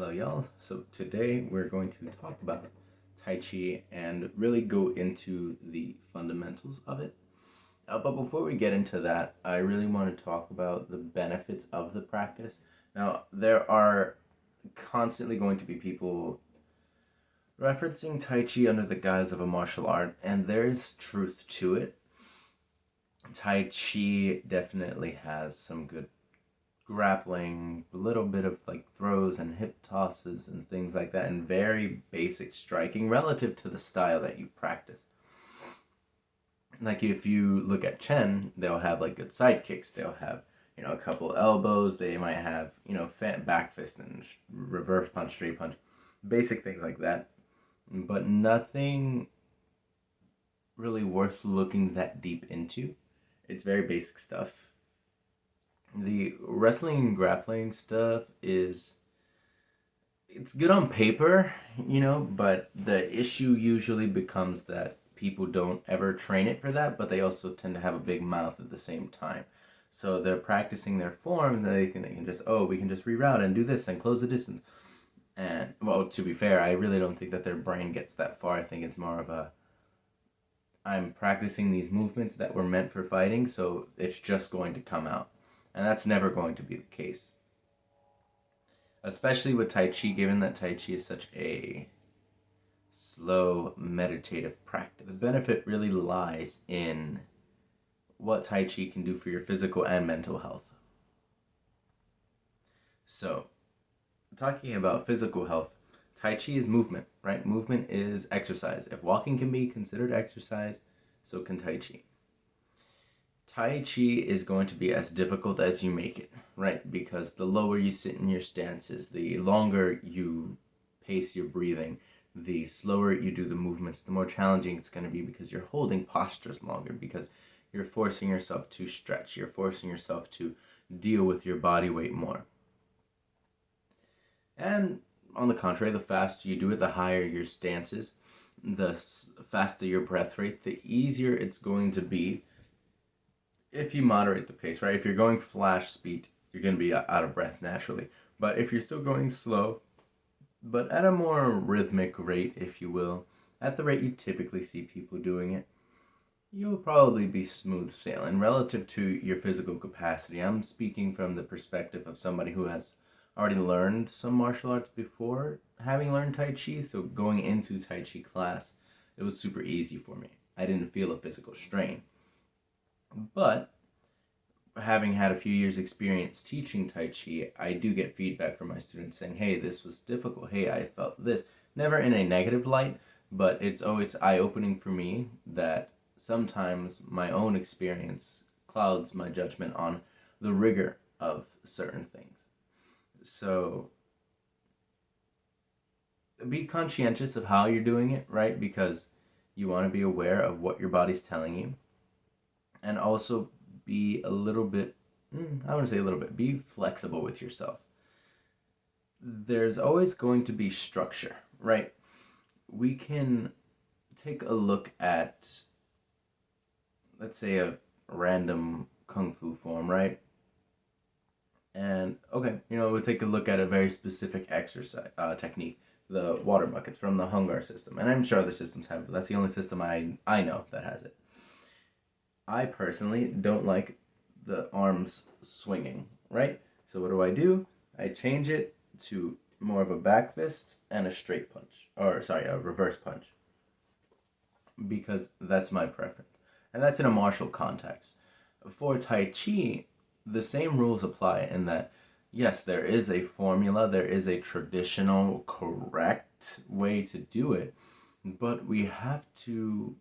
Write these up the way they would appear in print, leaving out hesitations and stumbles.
Hello, y'all. So today we're going to talk about Tai Chi and really go into the fundamentals of it. But before we get into that, I really want to talk about the benefits of the practice. Now, there are constantly going to be people referencing Tai Chi under the guise of a martial art, and there's truth to it. Tai Chi definitely has some good grappling, a little bit of like throws and hip tosses and things like that, and very basic striking relative to the style that you practice. Like if you look at Chen, they'll have like good side kicks, they'll have a couple elbows, they might have back fist and reverse punch, straight punch, basic things like that, but nothing really worth looking that deep into. It's very basic stuff. The wrestling and grappling stuff it's good on paper, but the issue usually becomes that people don't ever train it for that, but they also tend to have a big mouth at the same time. So they're practicing their forms and they think they can we can just reroute and do this and close the distance. And, well, to be fair, I really don't think that their brain gets that far. I think it's more of I'm practicing these movements that were meant for fighting, so it's just going to come out. And that's never going to be the case. Especially with Tai Chi, given that Tai Chi is such a slow, meditative practice. The benefit really lies in what Tai Chi can do for your physical and mental health. So, talking about physical health, Tai Chi is movement, right? Movement is exercise. If walking can be considered exercise, so can Tai Chi. Tai Chi is going to be as difficult as you make it, right? Because the lower you sit in your stances, the longer you pace your breathing, the slower you do the movements, the more challenging it's going to be because you're holding postures longer, because you're forcing yourself to stretch, you're forcing yourself to deal with your body weight more. And on the contrary, the faster you do it, the higher your stances, the faster your breath rate, the easier it's going to be if you moderate the pace, right? If you're going flash speed, you're going to be out of breath naturally. But if you're still going slow, but at a more rhythmic rate, if you will, at the rate you typically see people doing it, you'll probably be smooth sailing relative to your physical capacity. I'm speaking from the perspective of somebody who has already learned some martial arts before having learned Tai Chi, so going into Tai Chi class, it was super easy for me. I didn't feel a physical strain. But having had a few years experience teaching Tai Chi, I do get feedback from my students saying, hey, this was difficult. Hey, I felt this. Never in a negative light, but it's always eye-opening for me that sometimes my own experience clouds my judgment on the rigor of certain things. So be conscientious of how you're doing it, right? Because you want to be aware of what your body's telling you. And also be a little bit, I wouldn't say a little bit, be flexible with yourself. There's always going to be structure, right? We can take a look at, let's say, a random kung fu form, right? And, okay, we'll take a look at a very specific exercise technique, the water buckets from the Hungar system. And I'm sure other systems have it, but that's the only system I know that has it. I personally don't like the arms swinging, right? So what do? I change it to more of a back fist and a straight punch, a reverse punch, because that's my preference. And that's in a martial context. For Tai Chi, the same rules apply in that, yes, there is a formula, there is a traditional, correct way to do it, but we have to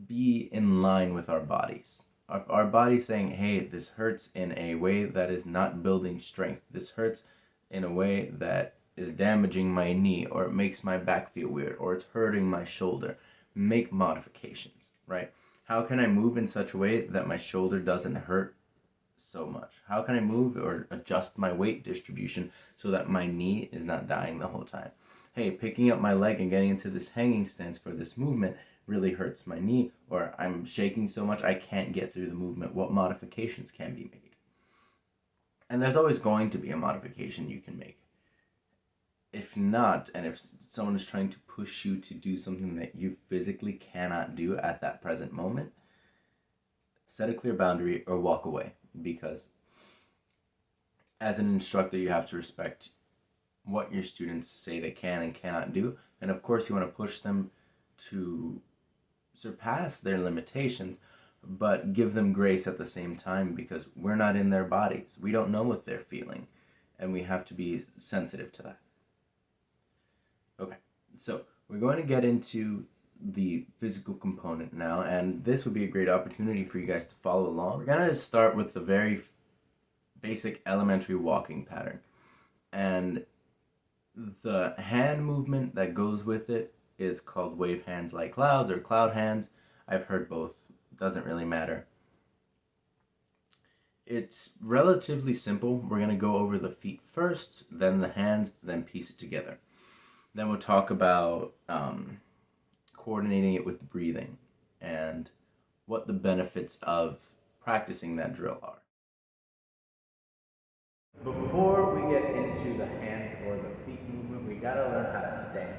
be in line with our bodies. Our body's saying, hey, this hurts in a way that is not building strength. This hurts in a way that is damaging my knee, or it makes my back feel weird, or it's hurting my shoulder. Make modifications, right? How can I move in such a way that my shoulder doesn't hurt so much? How can I move or adjust my weight distribution so that my knee is not dying the whole time? Hey, picking up my leg and getting into this hanging stance for this movement really hurts my knee, or I'm shaking so much I can't get through the movement. What modifications can be made? And there's always going to be a modification you can make. If not, and if someone is trying to push you to do something that you physically cannot do at that present moment, set a clear boundary or walk away, because as an instructor, you have to respect what your students say they can and cannot do. And of course, you want to push them to surpass their limitations, but give them grace at the same time, because we're not in their bodies. We don't know what they're feeling, and we have to be sensitive to that. Okay, so we're going to get into the physical component now, and this would be a great opportunity for you guys to follow along. We're going to start with the very basic elementary walking pattern, and the hand movement that goes with it is called wave hands like clouds or cloud hands. I've heard both, doesn't really matter. It's relatively simple. We're going to go over the feet first, then the hands, then piece it together. Then we'll talk about coordinating it with breathing and what the benefits of practicing that drill are. Before we get into the hands or the feet movement, we gotta learn how to stand.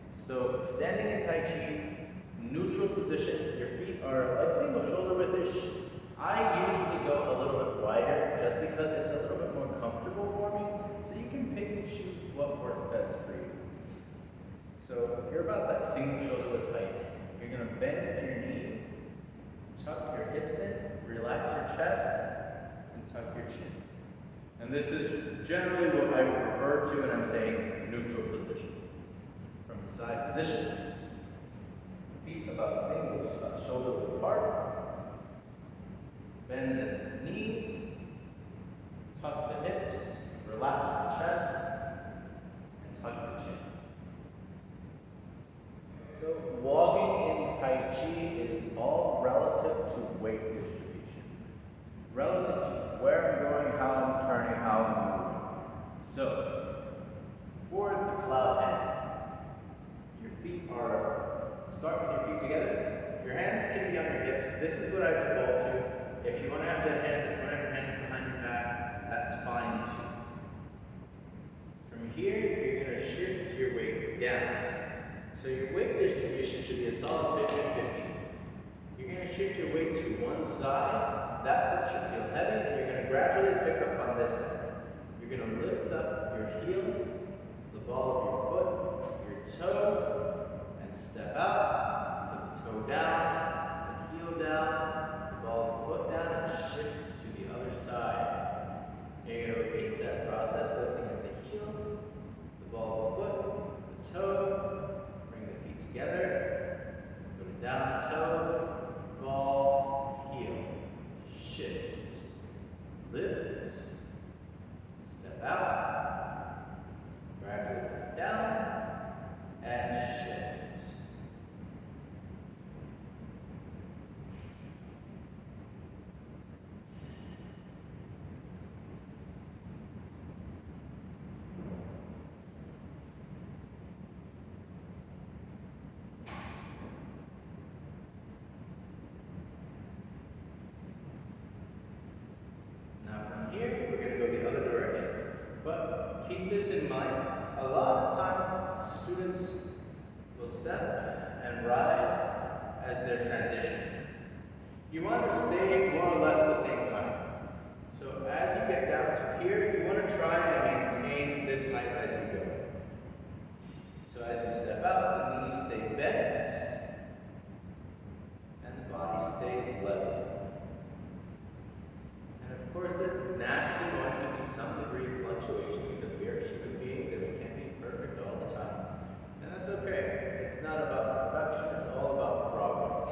So standing in Tai Chi, neutral position, your feet are like single shoulder width-ish. I usually go a little bit wider just because it's a little bit more comfortable for me. So you can pick and choose what works best for you. So you're about that single shoulder width height. You're gonna bend your knees, tuck your hips in, relax your chest, and tuck your chin. And this is generally what I would refer to when I'm saying neutral position. From side position, feet about single shoulder width apart, bend the knees, tuck the hips, relax the chest, and tuck the chin. So walking in Tai Chi is all relative to weight distribution. Relative to where I'm going, how I'm turning, how I'm moving. So, for the cloud hands, your feet are, start with your feet together. Your hands can be on your hips. This is what I default to. If you want to have your hands in front of your hands behind your back, that's fine too. From here, you're going to shift your weight down. So your weight distribution should be a solid 50-50. You're going to shift your weight to one side. That foot should feel heavy, and you're going to gradually pick up on this side. You're going to lift up your heel, the ball of your foot, your toe, and step out. Put the toe down, the heel down, the ball of the foot down, and shift to the other side. And you're going to repeat that process, lifting up the heel, the ball of the foot, the toe, bring the feet together, put it down, toe, ball, heel, shift, lift, step out, gradually put down, and shift. Here, we're going to go the other direction. But keep this in mind, a lot of times students will step and rise as they're transitioning. You want to stay more or less the same height. So as you get down to here, you want to try and maintain this height as you go. So as you step out, the knees stay bent, and the body stays level. Of course, there's naturally going to be some degree of fluctuation because we are human beings and we can't be perfect all the time. And that's okay. It's not about perfection, it's all about progress.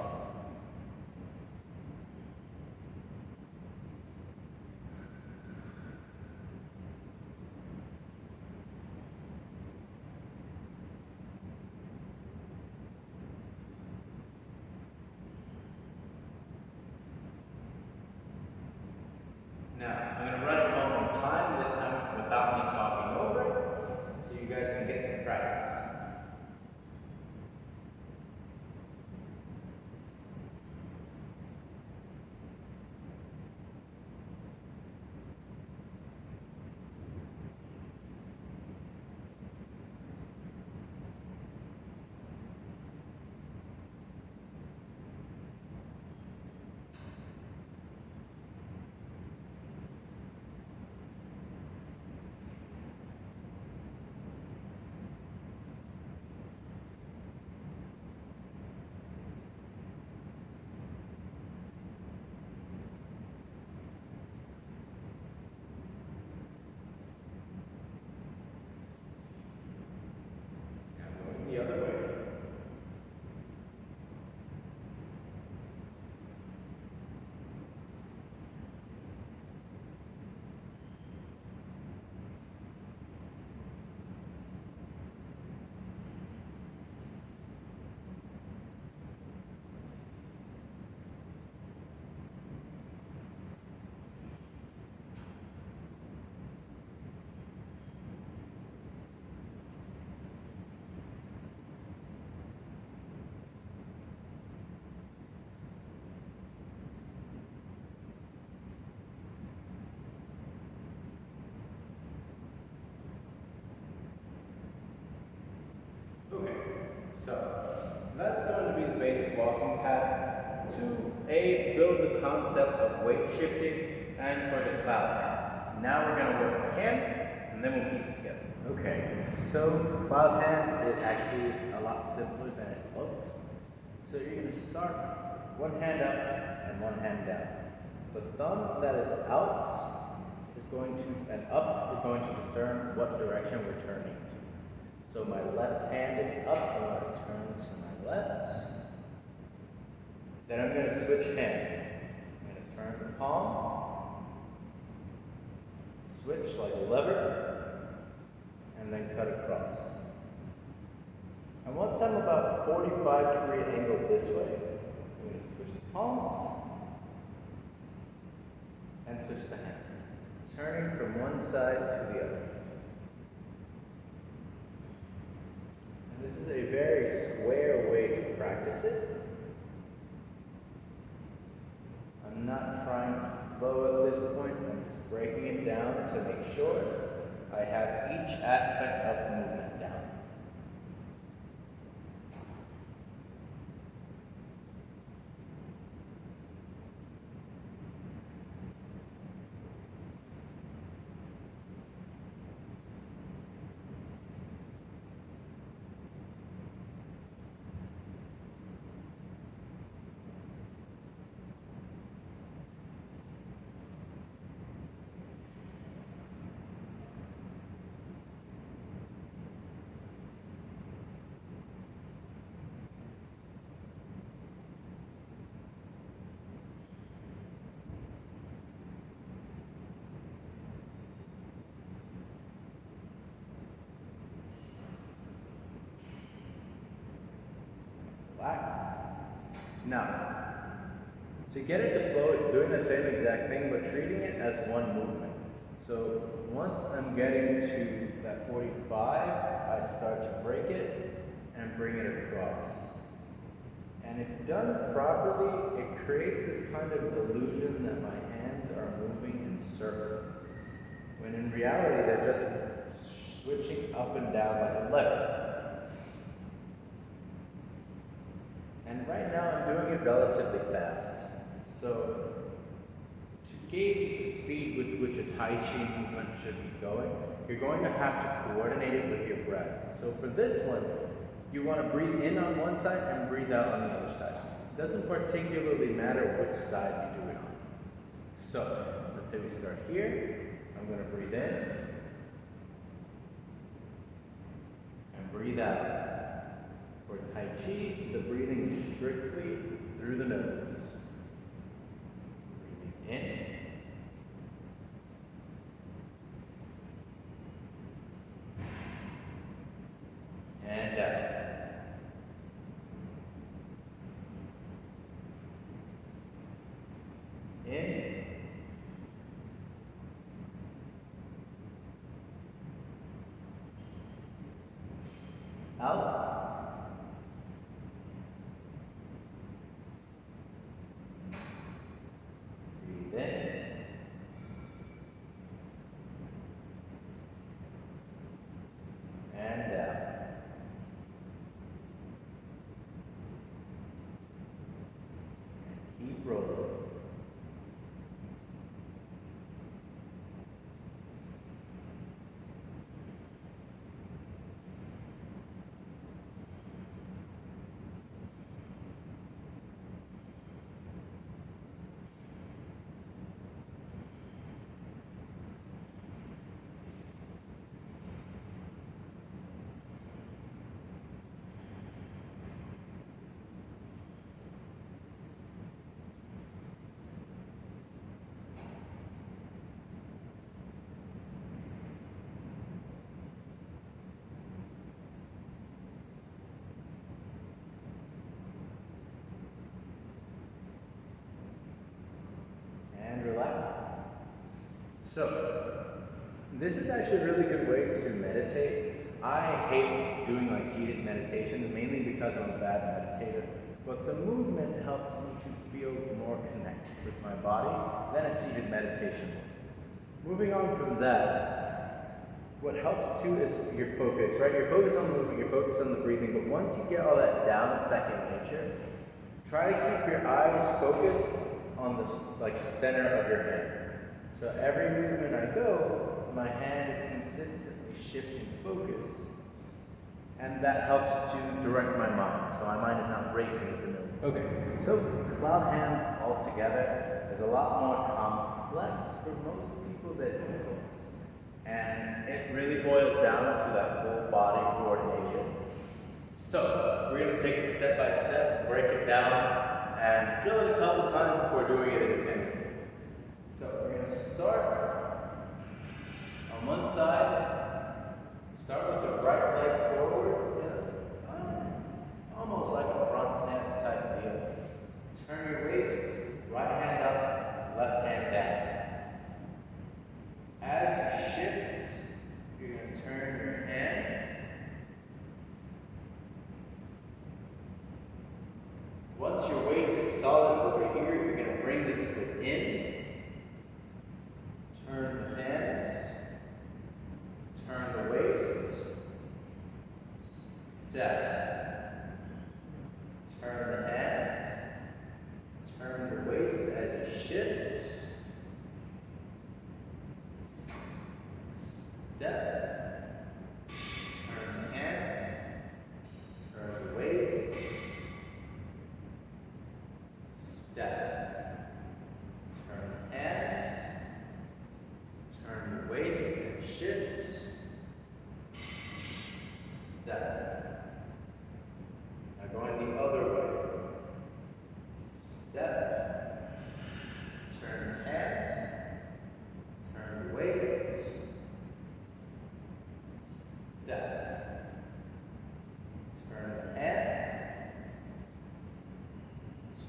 Now, I'm going to run it one more time, this time without me talking over it, so you guys can get some practice. the concept of weight shifting and for the cloud hands. Now we're going to work the hands, and then we'll piece it together. Okay, so cloud hands is actually a lot simpler than it looks. So you're going to start with one hand up and one hand down. The thumb that is out is going to, and up is going to discern what direction we're turning to. So my left hand is up, I'm going to turn to my left. Then I'm going to switch hands. I'm going to turn the palm, switch like a lever, and then cut across. And once I'm about 45-degree angle this way, I'm going to switch the palms and switch the hands, turning from one side to the other. And this is a very square way to practice it. I'm not trying to flow at this point, I'm just breaking it down to make sure I have each aspect of the movement down. Relax. Now, to get it to flow, it's doing the same exact thing, but treating it as one movement. So once I'm getting to that 45, I start to break it and bring it across. And if done properly, it creates this kind of illusion that my hands are moving in circles, when in reality they're just switching up and down like a lever. And right now I'm doing it relatively fast. So to gauge the speed with which a Tai Chi movement should be going, you're going to have to coordinate it with your breath. So for this one, you want to breathe in on one side and breathe out on the other side. It doesn't particularly matter which side you do it on. So let's say we start here. I'm going to breathe in and breathe out. For Tai Chi, the breathing is strictly through the nose. Breathing in. And out. In. Out. Keep rolling. So, this is actually a really good way to meditate. I hate doing like seated meditations, mainly because I'm a bad meditator. But the movement helps me to feel more connected with my body than a seated meditation would. Moving on from that, what helps too is your focus, right? Your focus on the movement, your focus on the breathing, but once you get all that down second nature, try to keep your eyes focused on the like center of your hand. So every movement I go, my hand is consistently shifting focus, and that helps to direct my mind. So my mind is not racing with the movement. Okay, so cloud hands all together is a lot more complex for most people than it looks. And it really boils down to that full body coordination. So we're going to take it step by step, break it down, and drill it a couple times before doing it independently. So we're going to start on one side, start with the right leg forward, almost like a front stance type deal. Turn your waist, right hand up, left hand down. As you shift, you're going to turn your hands. Once your weight is solid over here, you're going to bring this foot in. Turn the hands. Turn the waist. Step. Turn the hands. Turn the waist as you shift. Step. Turn the hands. Turn the waist. Step. Turn the hands. Turn the waist and shift. Step. Now going the other way. Step. Turn the hands. Turn the waist. Step. Turn the hands.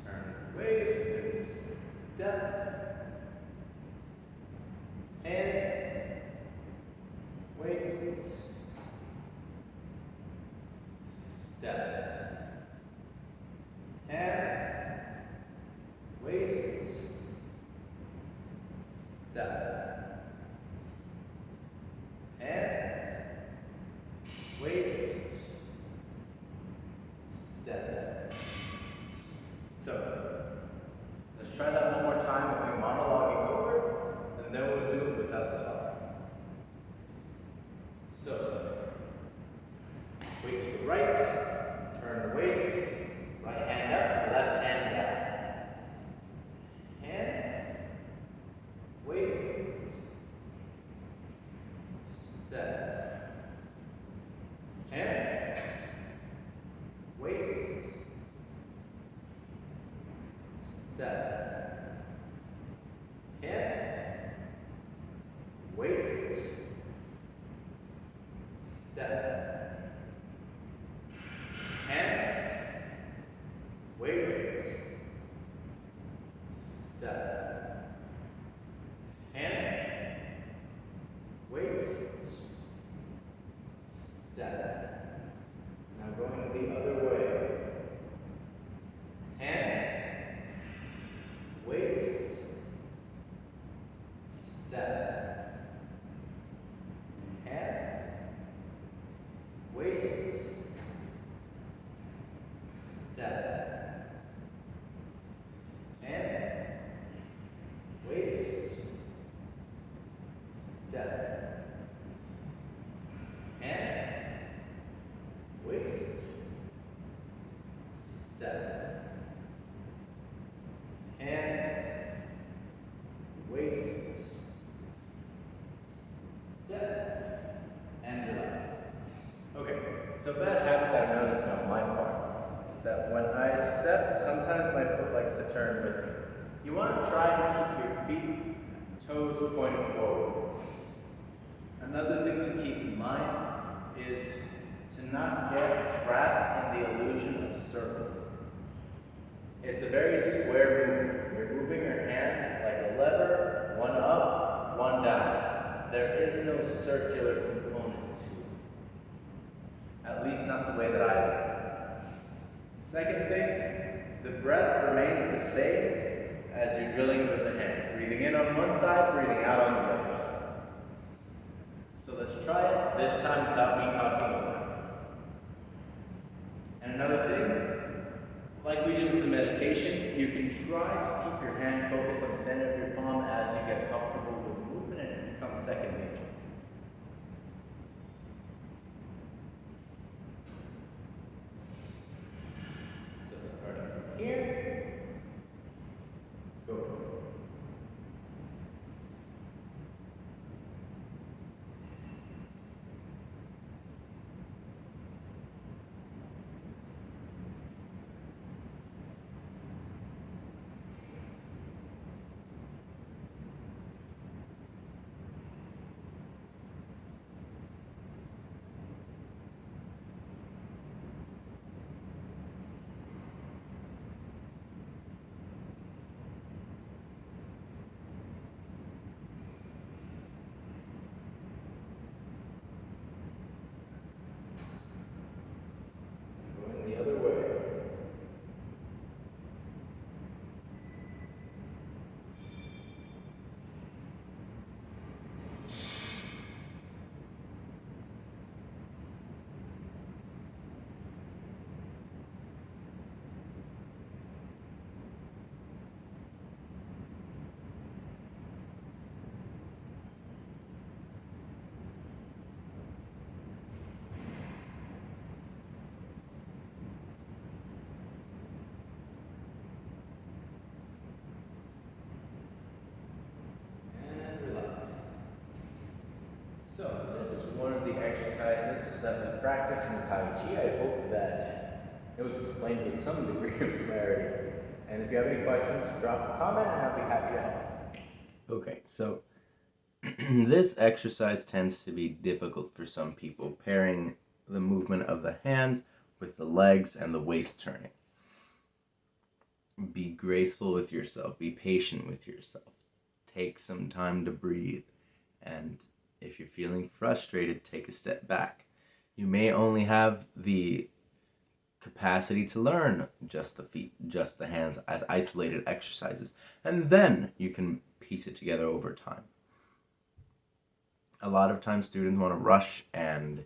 Turn the waist and step. Hands. Waist. Step. Hands. Waist. Step. Hands. Waist. Step. So, let's try that one more time if we're monologuing over, and then we'll do it without the talk. So, weight to the right, turn the waist, right hand up, left hand down. Hands, waist, step. Hands, waist, step. Hands, waist, step. Hands, waist, step. Hands, waist, step. Now going the other way. Hands, waist, step. Hands, waist, step. Hands, waist, step. Hands, waist, step. Hands, waist, step, and relax. Okay, so a bad habit that I'm noticing on my part is that when I step, sometimes my foot likes to turn with me. You want to try and keep your feet, toes pointed forward. Another thing to keep in mind is to not get trapped in the illusion of circles. It's a very square movement. You're moving your hands like a lever, one up, one down. There is no circular component to it. At least not the way that I do it. Second thing, the breath remains the same as you're drilling with the hands. Breathing in on one side, breathing out on the other side. So let's try it, this time without me talking over it. And another thing, like we did with the meditation, you can try to keep your hand exercises that we practice in Tai Chi. I hope that it was explained with some degree of clarity. And if you have any questions, drop a comment and I'll be happy to help. Okay, so this exercise tends to be difficult for some people, pairing the movement of the hands with the legs and the waist turning. Be graceful with yourself, be patient with yourself. Take some time to breathe, and if you're feeling frustrated, take a step back. You may only have the capacity to learn just the feet, just the hands as isolated exercises, and then you can piece it together over time. A lot of times students want to rush and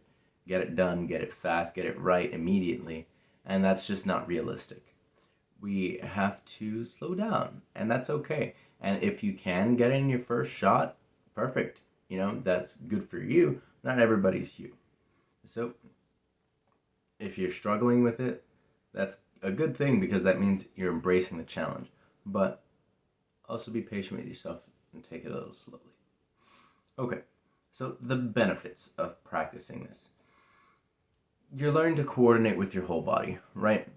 get it done, get it fast, get it right immediately, and that's just not realistic. We have to slow down, and that's okay. And if you can get in your first shot, perfect. You know, that's good for you. Not everybody's you. So if you're struggling with it, that's a good thing because that means you're embracing the challenge. But also be patient with yourself and take it a little slowly. Okay, so the benefits of practicing this. You're learning to coordinate with your whole body, right?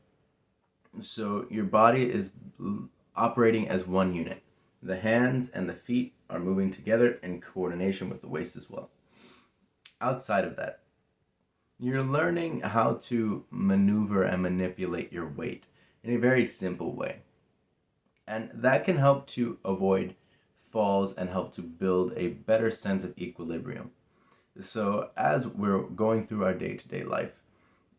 So your body is operating as one unit. The hands and the feet are moving together in coordination with the waist as well. Outside of that, you're learning how to maneuver and manipulate your weight in a very simple way. And that can help to avoid falls and help to build a better sense of equilibrium. So as we're going through our day-to-day life,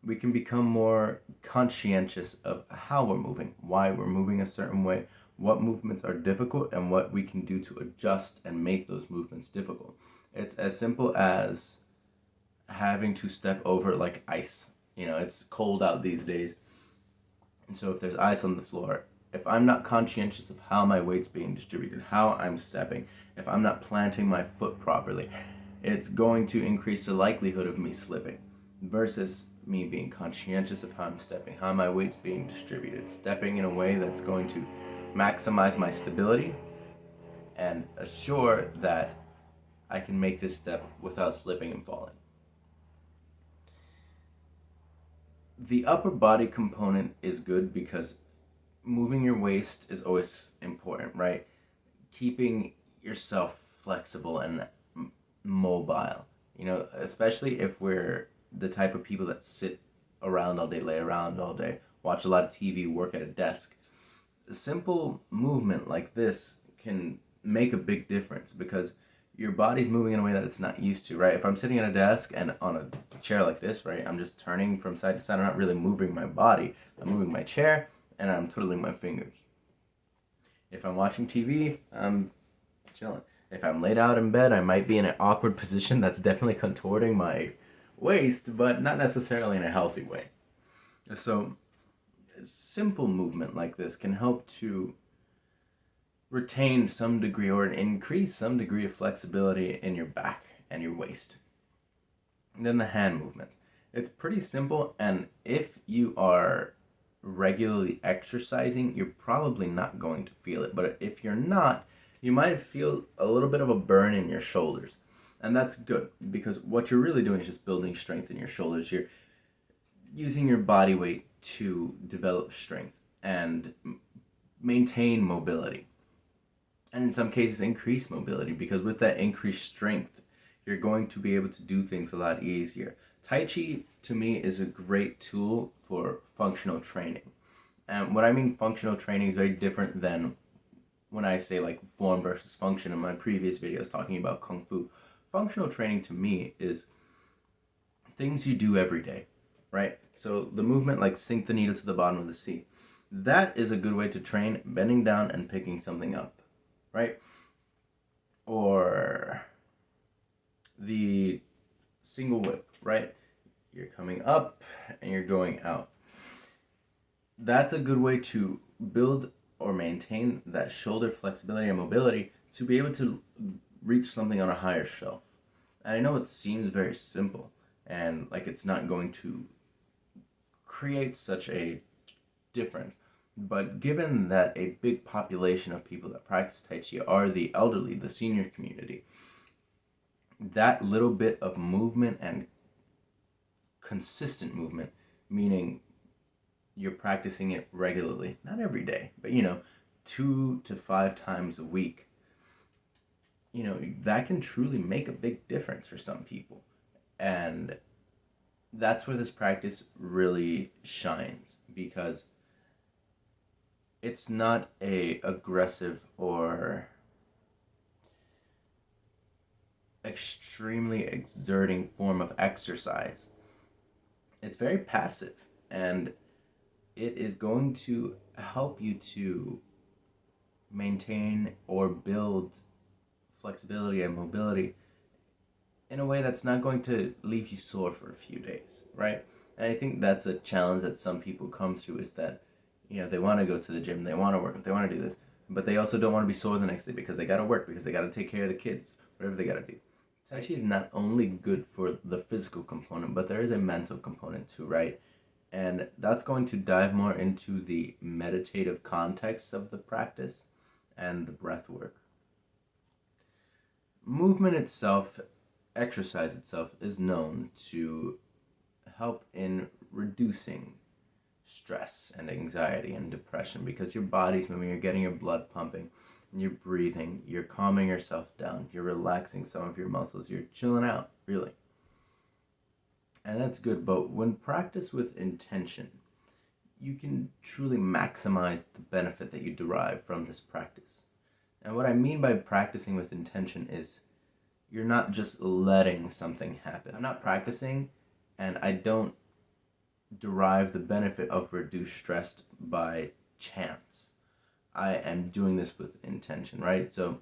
we can become more conscientious of how we're moving, why we're moving a certain way, what movements are difficult, and what we can do to adjust and make those movements difficult. It's as simple as having to step over like ice. You know, it's cold out these days. And so if there's ice on the floor, if I'm not conscientious of how my weight's being distributed, how I'm stepping, if I'm not planting my foot properly, it's going to increase the likelihood of me slipping versus me being conscientious of how I'm stepping, how my weight's being distributed, stepping in a way that's going to maximize my stability and assure that I can make this step without slipping and falling. The upper body component is good because moving your waist is always important, right? Keeping yourself flexible and mobile, you know, especially if we're the type of people that sit around all day, lay around all day, watch a lot of TV, work at a desk. A simple movement like this can make a big difference because your body's moving in a way that it's not used to, right? If I'm sitting at a desk and on a chair like this, right, I'm just turning from side to side. I'm not really moving my body. I'm moving my chair and I'm twiddling my fingers. If I'm watching TV, I'm chilling. If I'm laid out in bed, I might be in an awkward position that's definitely contorting my waist, but not necessarily in a healthy way. So simple movement like this can help to retain some degree or increase some degree of flexibility in your back and your waist. And then the hand movement. It's pretty simple, and if you are regularly exercising, you're probably not going to feel it. But if you're not, you might feel a little bit of a burn in your shoulders. And that's good because what you're really doing is just building strength in your shoulders. You're using your body weight to develop strength and maintain mobility. And in some cases, increase mobility because with that increased strength, you're going to be able to do things a lot easier. Tai Chi, to me, is a great tool for functional training. And what I mean functional training is very different than when I say like form versus function in my previous videos talking about Kung Fu. Functional training to me is things you do every day, right? So the movement like sink the needle to the bottom of the sea. That is a good way to train bending down and picking something up, right? Or the single whip, right? You're coming up and you're going out. That's a good way to build or maintain that shoulder flexibility and mobility to be able to reach something on a higher shelf. And I know it seems very simple and like it's not going to create such a difference, but given that a big population of people that practice Tai Chi are the elderly, the senior community, that little bit of movement and consistent movement, meaning you're practicing it regularly, not every day, but 2 to 5 times a week, that can truly make a big difference for some people. And that's where this practice really shines, because it's not a aggressive or extremely exerting form of exercise. It's very passive, and it is going to help you to maintain or build flexibility and mobility in a way that's not going to leave you sore for a few days, right? And I think that's a challenge that some people come through, is that, they want to go to the gym, they want to work, they want to do this, but they also don't want to be sore the next day because they got to work, because they got to take care of the kids, whatever they got to do. Tai Chi is not only good for the physical component, but there is a mental component too, right? And that's going to dive more into the meditative context of the practice and the breath work. Movement itself, exercise itself, is known to help in reducing stress and anxiety and depression, because your body's moving, you're getting your blood pumping, you're breathing, you're calming yourself down, you're relaxing some of your muscles, you're chilling out, really. And that's good, but when practiced with intention, you can truly maximize the benefit that you derive from this practice. And what I mean by practicing with intention is you're not just letting something happen. I'm not practicing and I don't derive the benefit of reduced stress by chance. I am doing this with intention, right? So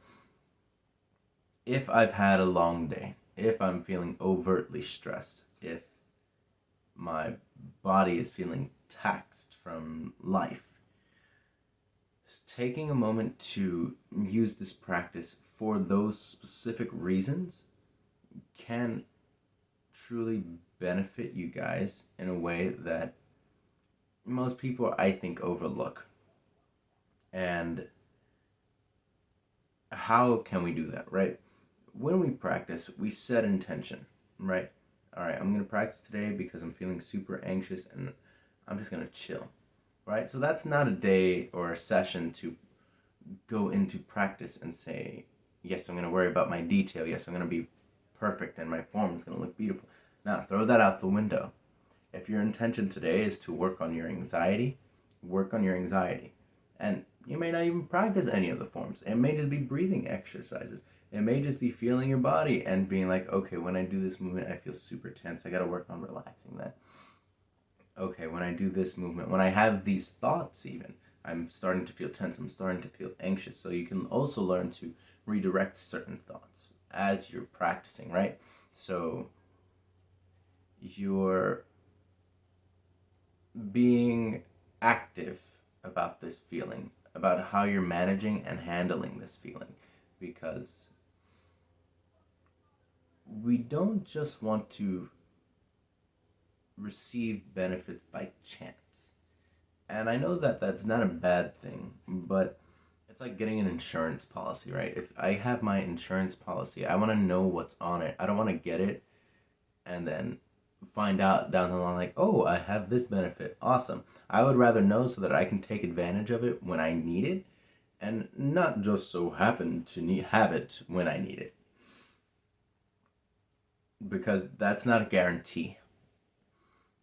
if I've had a long day, if I'm feeling overtly stressed, if my body is feeling taxed from life, taking a moment to use this practice for those specific reasons can truly benefit you guys in a way that most people, I think, overlook. And how can we do that, right? When we practice, we set intention, right? All right, I'm going to practice today because I'm feeling super anxious and I'm just going to chill, right? So that's not a day or a session to go into practice and say, yes, I'm going to worry about my detail. Yes, I'm going to be perfect and my form is going to look beautiful. Now, throw that out the window. If your intention today is to work on your anxiety, work on your anxiety. And you may not even practice any of the forms. It may just be breathing exercises. It may just be feeling your body and being like, okay, when I do this movement, I feel super tense. I got to work on relaxing that. Okay, when I do this movement, when I have these thoughts even, I'm starting to feel tense. I'm starting to feel anxious. So you can also learn to redirect certain thoughts as you're practicing, right? So you're being active about this feeling, about how you're managing and handling this feeling, because we don't just want to receive benefits by chance. And I know that that's not a bad thing, but it's like getting an insurance policy, right? If I have my insurance policy, I want to know what's on it. I don't want to get it and then find out down the line like, oh, I have this benefit. Awesome. I would rather know so that I can take advantage of it when I need it, and not just so happen to have it when I need it. Because that's not a guarantee.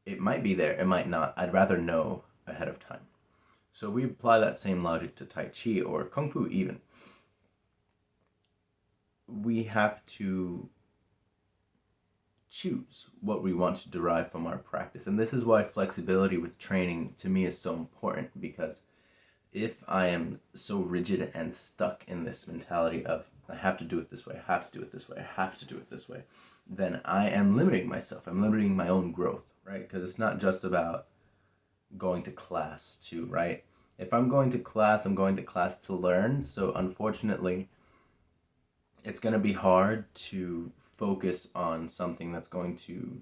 It might be there, it might not. I'd rather know ahead of time. So we apply that same logic to Tai Chi or Kung Fu even. We have to choose what we want to derive from our practice. And this is why flexibility with training to me is so important, because if I am so rigid and stuck in this mentality of I have to do it this way, I have to do it this way, I have to do it this way, then I am limiting myself. I'm limiting my own growth, right? Because it's not just about going to class too, right? If I'm going to class, I'm going to class to learn. So unfortunately, it's going to be hard to focus on something that's going to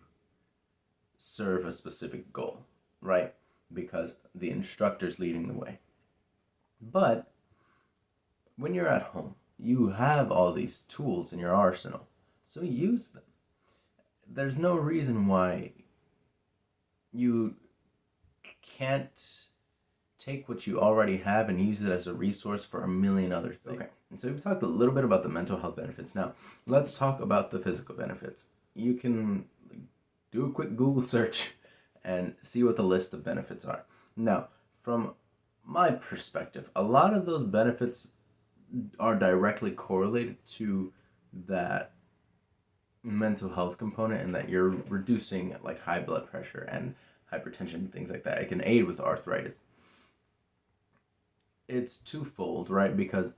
serve a specific goal, right? Because the instructor's leading the way. But when you're at home, you have all these tools in your arsenal, so use them. There's no reason why you can't take what you already have and use it as a resource for a million other things. Okay, and so we've talked a little bit about the mental health benefits. Now, let's talk about the physical benefits. You can do a quick Google search and see what the list of benefits are. Now, from my perspective, a lot of those benefits are directly correlated to that mental health component, and that you're reducing like high blood pressure and hypertension, things like that. It can aid with arthritis. It's twofold, right? Because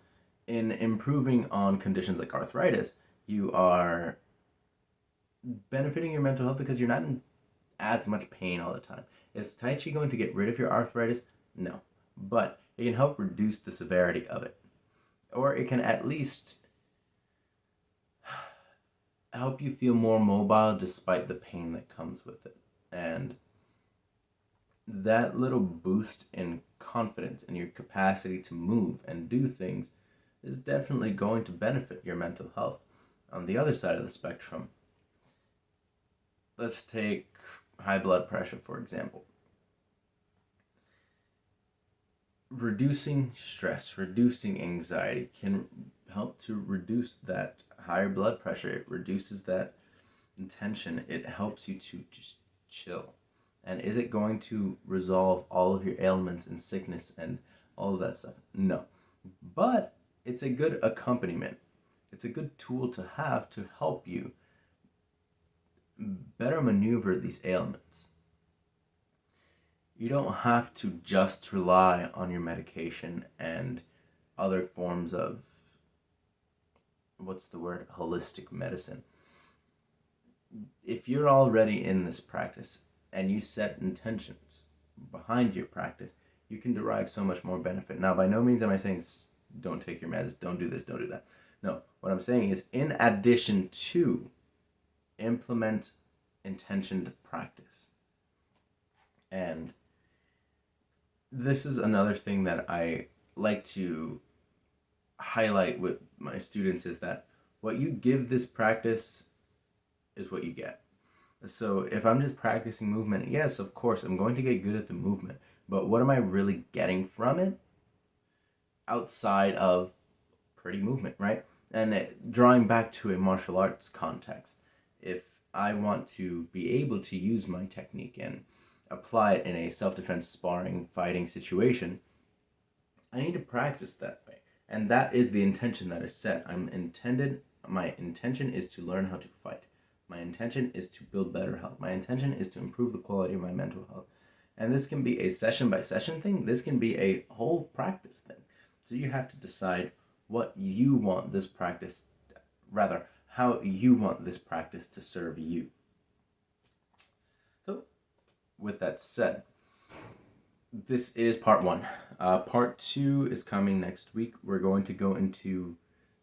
in improving on conditions like arthritis, you are benefiting your mental health because you're not in as much pain all the time. Is Tai Chi going to get rid of your arthritis? No. But it can help reduce the severity of it. Or it can at least help you feel more mobile despite the pain that comes with it. And that little boost in confidence in your capacity to move and do things is definitely going to benefit your mental health. On the other side of the spectrum, let's take high blood pressure, for example. Reducing stress, reducing anxiety can help to reduce that higher blood pressure. It reduces that tension. It helps you to just chill. And is it going to resolve all of your ailments and sickness and all of that stuff? No. But it's a good accompaniment. It's a good tool to have to help you better maneuver these ailments. You don't have to just rely on your medication and other forms of, holistic medicine. If you're already in this practice and you set intentions behind your practice, you can derive so much more benefit. Now, by no means am I saying don't take your meds, don't do this, don't do that. No, what I'm saying is, in addition to, implement intentioned practice. And this is another thing that I like to highlight with my students, is that what you give this practice is what you get. So if I'm just practicing movement, yes, of course, I'm going to get good at the movement, but what am I really getting from it outside of pretty movement, right? And drawing back to a martial arts context, if I want to be able to use my technique and apply it in a self-defense, sparring, fighting situation, I need to practice that way. And that is the intention that is set. My intention is to learn how to fight. My intention is to build better health. My intention is to improve the quality of my mental health. And this can be a session by session thing. This can be a whole practice thing. So you have to decide what you want this practice, rather, how you want this practice to serve you. So, with that said, this is part one. Part two is coming next week. We're going to go into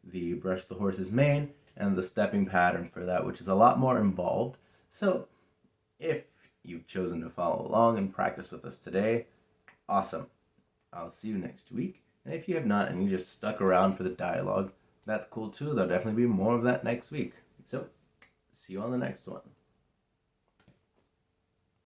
the brush the horse's mane and the stepping pattern for that, which is a lot more involved. So, if you've chosen to follow along and practice with us today, awesome. I'll see you next week. And if you have not and you just stuck around for the dialogue, that's cool too. There'll definitely be more of that next week. So, see you on the next one.